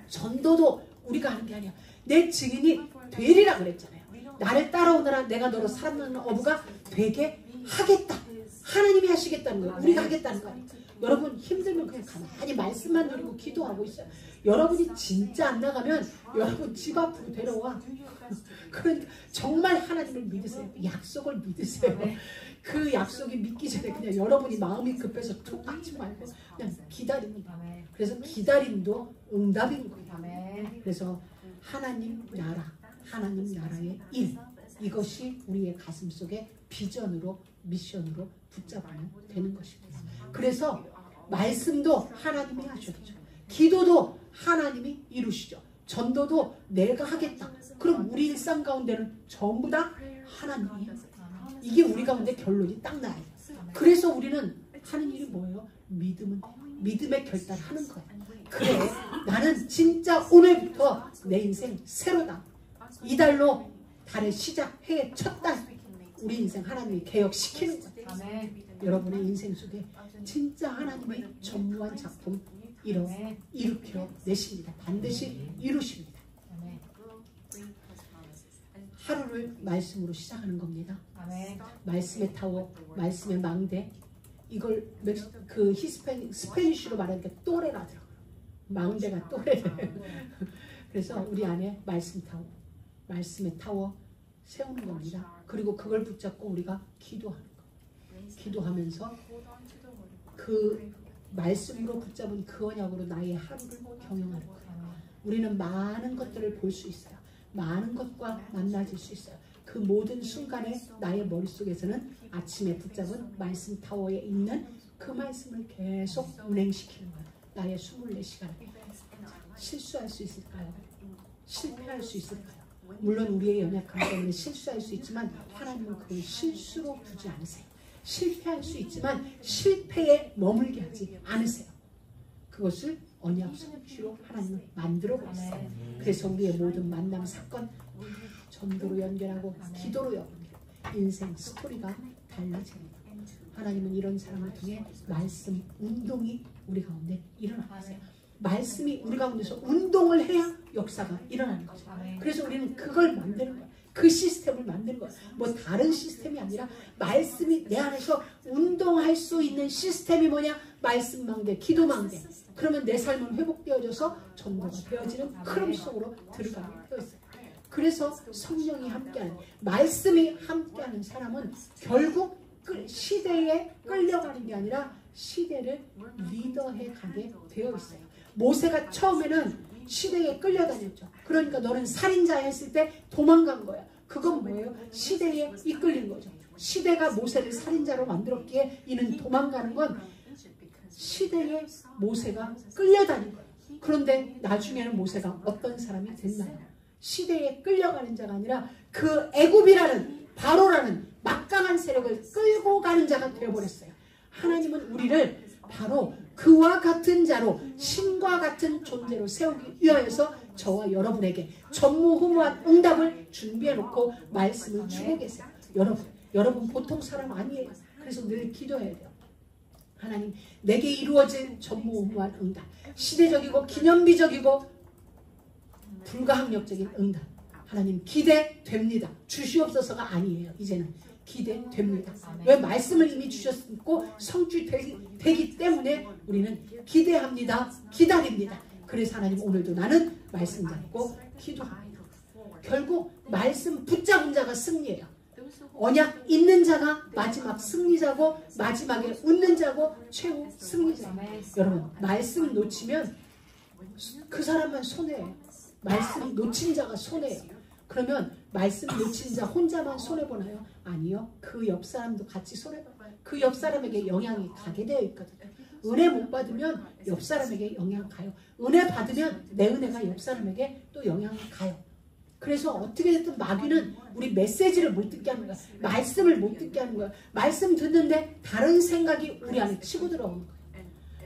전도도 우리가 하는 게 아니야. 내 증인이 되리라 그랬잖아요. 나를 따라오너라 내가 너로 살았는 어부가 되게 하겠다. 하나님이 하시겠다는 거예요. 우리가 하겠다는 거예요. 여러분 힘들면 그냥 가만히 말씀만 누리고 기도하고 있어요. 여러분이 진짜 안 나가면 여러분 집 앞으로 데려와. 그러니까 정말 하나님을 믿으세요. 약속을 믿으세요. 그 약속이 믿기 전에 그냥 여러분이 마음이 급해서 툭 박지 말고 그냥 기다립니다. 그래서 기다림도 응답인 거예요. 그래서 하나님 나라, 하나님 나라의 일, 이것이 우리의 가슴 속에 비전으로, 미션으로 붙잡으면 되는 것입니다. 그래서 말씀도 하나님이 하셨죠. 기도도 하나님이 이루시죠. 전도도 내가 하겠다. 그럼 우리 일상 가운데는 전부 다 하나님이. 이게 우리 가운데 결론이 딱 나요. 그래서 우리는 하는 일이 뭐예요? 믿음의 결단을 하는 거예요. 그래, 나는 진짜 오늘부터 내 인생 새로다. 이달로 달의 시작, 해의 첫 달, 우리 인생 하나님이 개혁시키는 거예요. 여러분의 인생 속에 진짜 하나님의 전무한 작품 일으켜 내십니다. 반드시 이루십니다. 하루를 말씀으로 시작하는 겁니다. 말씀의 타워, 말씀의 망대, 이걸 그 스페니쉬로 말하니까 또래라 들어. 망대가 또래래. 그래서 우리 안에 말씀 타워, 말씀의 타워 세우는 겁니다. 그리고 그걸 붙잡고 우리가 기도하는 거예요. 기도하면서 그 말씀으로 붙잡은 그 언약으로 나의 하루를 경영하는 거예요. 우리는 많은 것들을 볼 수 있어요. 많은 것과 만나질 수 있어요. 그 모든 순간에 나의 머릿속에서는 아침에 붙잡은 말씀 타워에 있는 그 말씀을 계속 운행시키는 거예요. 나의 24시간. 실수할 수 있을까요? 실패할 수 있을까요? 물론 우리의 연약함 때문에 실수할 수 있지만 하나님은 그걸 실수로 두지 않으세요. 실패할 수 있지만 실패에 머물게 하지 않으세요. 그것을 언약 성취로 하나님은 만들어 버렸어요. 그래서 우리의 모든 만남 사건 전도로 연결하고 기도로 연결, 인생 스토리가 달라집니다. 하나님은 이런 사람을 통해 말씀 운동이 우리 가운데 일어나세요. 말씀이 우리 가운데서 운동을 해야 역사가 일어나는 거죠. 그래서 우리는 그걸 만드는 거예요. 그 시스템을 만드는 거예요. 뭐 다른 시스템이 아니라 말씀이 내 안에서 운동할 수 있는 시스템이 뭐냐? 말씀 망대, 기도 망대. 그러면 내 삶은 회복되어져서 전도가 되어지는 흐름 속으로 들어가게 되어 있어요. 그래서 성령이 함께하는, 말씀이 함께하는 사람은 결국 시대에 끌려가는 게 아니라 시대를 리더해 가게 되어 있어요. 모세가 처음에는 시대에 끌려다녔죠. 그러니까 너는 살인자였을 때 도망간 거야. 그건 뭐예요? 시대에 이끌린 거죠. 시대가 모세를 살인자로 만들었기에 이는 도망가는 건 시대에 모세가 끌려다닌 거예요. 그런데 나중에는 모세가 어떤 사람이 됐나요? 시대에 끌려가는 자가 아니라 그 애굽이라는 바로라는 막강한 세력을 끌고 가는 자가 되어버렸어요. 하나님은 우리를 바로 그와 같은 자로, 신과 같은 존재로 세우기 위하여서 저와 여러분에게 전무후무한 응답을 준비해놓고 말씀을 주고 계세요. 여러분 보통 사람 아니에요. 그래서 늘 기도해야 돼요. 하나님, 내게 이루어진 전무후무한 응답, 시대적이고 기념비적이고 불가항력적인 응답, 하나님 기대됩니다. 주시옵소서가 아니에요. 이제는 기대됩니다. 왜? 말씀을 이미 주셨고 성취되기 때문에 우리는 기대합니다. 기다립니다. 그래서 하나님, 오늘도 나는 말씀 잡고 기도합니다. 결국 말씀 붙잡은 자가 승리예요. 언약 있는 자가 마지막 승리자고, 마지막에 웃는 자고, 최후 승리자예요. 여러분, 말씀 놓치면 그 사람만 손해예요. 말씀 놓친 자가 손해예요. 그러면 말씀 놓친 자 혼자만 손해보나요? 아니요. 그 옆 사람도 같이 손해봐요. 그 옆 사람에게 영향이 가게 되어 있거든요. 은혜 못 받으면 옆 사람에게 영향 가요. 은혜 받으면 내 은혜가 옆 사람에게 또 영향이 가요. 그래서 어떻게 됐든 마귀는 우리 메시지를 못 듣게 하는 거야. 말씀을 못 듣게 하는 거야. 말씀 듣는데 다른 생각이 우리 안에 치고 들어오는 거예요.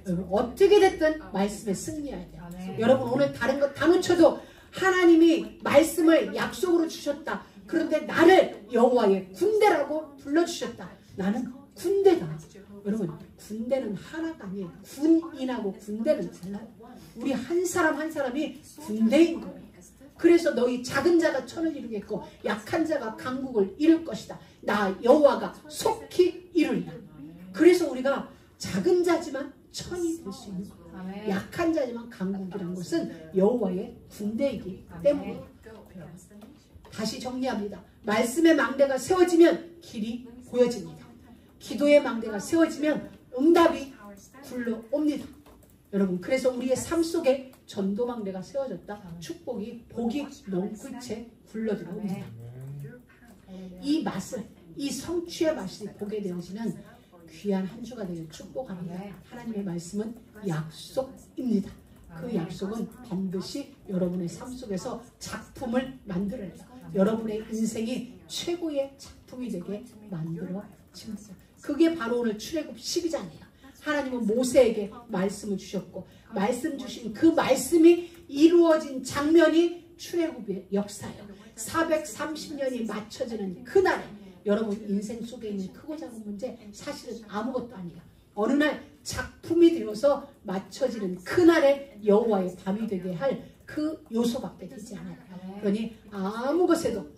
여러분, 어떻게 됐든 말씀에 승리해야 돼요. 여러분, 오늘 다른 거 다 놓쳐도 하나님이 말씀을 약속으로 주셨다. 그런데 나를 여호와의 군대라고 불러주셨다. 나는 군대다. 여러분, 군대는 하나가 아니에요. 군인하고 군대는 달라요. 우리 한 사람 한 사람이 군대인 거예요. 그래서 너희 작은 자가 천을 이루겠고 약한 자가 강국을 이룰 것이다. 나 여호와가 속히 이루리라. 그래서 우리가 작은 자지만 천이 될 수 있는 거예요. 약한 자지만 강국이라는 것은 여호와의 군대이기 때문에. 다시 정리합니다. 말씀의 망대가 세워지면 길이 보여집니다. 기도의 망대가 세워지면 응답이 굴러옵니다. 여러분, 그래서 우리의 삶 속에 전도 망대가 세워졌다. 축복이 복이 넝쿨채 굴러들어옵니다. 이 맛을, 이 성취의 맛이 보게 되어지는 귀한 한 주가 되길 축복합니다. 하나님의 말씀은 약속입니다. 그 약속은 반드시 여러분의 삶 속에서 작품을 만들어내요. 여러분의 인생이 최고의 작품이 되게 만들어집니다. 그게 바로 오늘 출애굽 12장이에요. 하나님은 모세에게 말씀을 주셨고, 말씀 주신 그 말씀이 이루어진 장면이 출애굽의 역사예요. 430년이 맞춰지는 그날에 여러분 인생 속에 있는 크고 작은 문제 사실은 아무것도 아니에요. 어느 날 작품이 되어서 맞춰지는 그날에 여호와의 밤이 되게 할 그 요소밖에 되지 않아요. 그러니 아무 것에도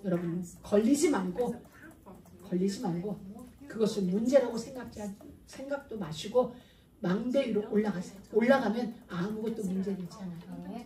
여러분 걸리지 말고 그것을 문제라고 생각도 마시고 망대 위로 올라가세요. 올라가면 아무것도 문제되지 않아요.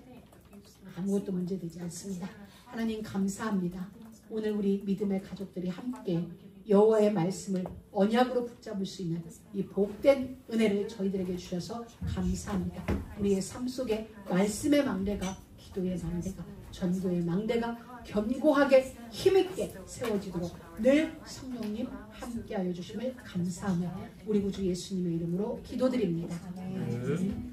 아무것도 문제되지 않습니다. 하나님 감사합니다. 오늘 우리 믿음의 가족들이 함께 여호와의 말씀을 언약으로 붙잡을 수 있는 이 복된 은혜를 저희들에게 주셔서 감사합니다. 우리의 삶 속에 말씀의 망대가, 기도의 망대가, 전도의 망대가 견고하게 힘있게 세워지도록 늘 성령님 함께하여 주심을 감사하며 우리 구주 예수님의 이름으로 기도드립니다. 아멘.